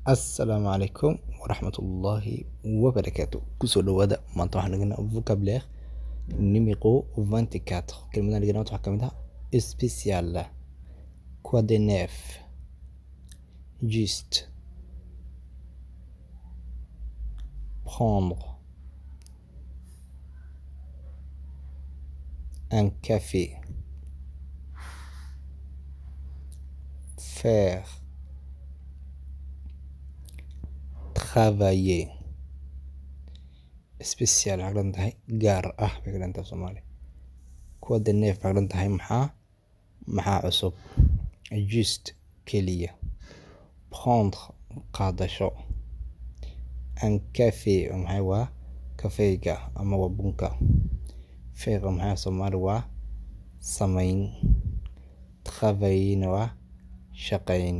السلام عليكم ورحمة الله وبركاته. كسو دوادة مانتو waxaan dhiganaa vocabulaire numéro 24 kelmadaan dhiganaa waxaa ka mid ah spécial, quoi de neuf, juste, prendre, un café, faire, travailler. spécial waxay garan tahay gaar ah bay garan tahay Soomaali. Quoi de neuf waxay garan tahay maxaa cusub. Juste keliya. Prendre qaadasho. Un café maxay waa kafeega ama waa bunka. Faire maxay Soomaali waa samayn. Travailler waa shaqayn.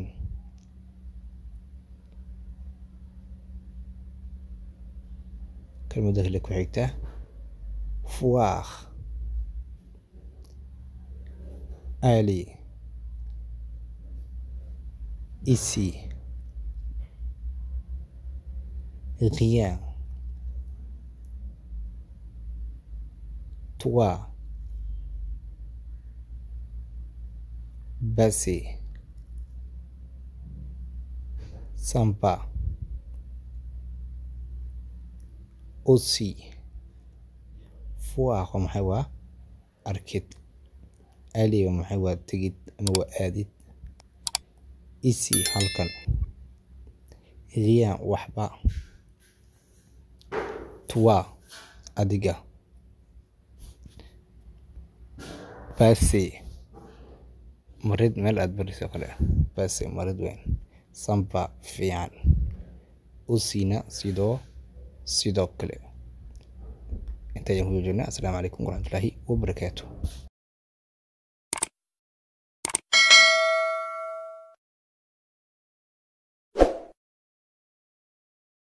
كلمة اللي كويتة فواخ allez ici rien toi passer sympa aussi فواخ ومحي waa arkid ali ومحي waa tegid ama waa aadid ici halkan rien waxba toi adiga passer marid meel aad bariso kale passer marid weyn samba fiican usina sidoo kale. انت يا السلام عليكم ورحمة الله وبركاته.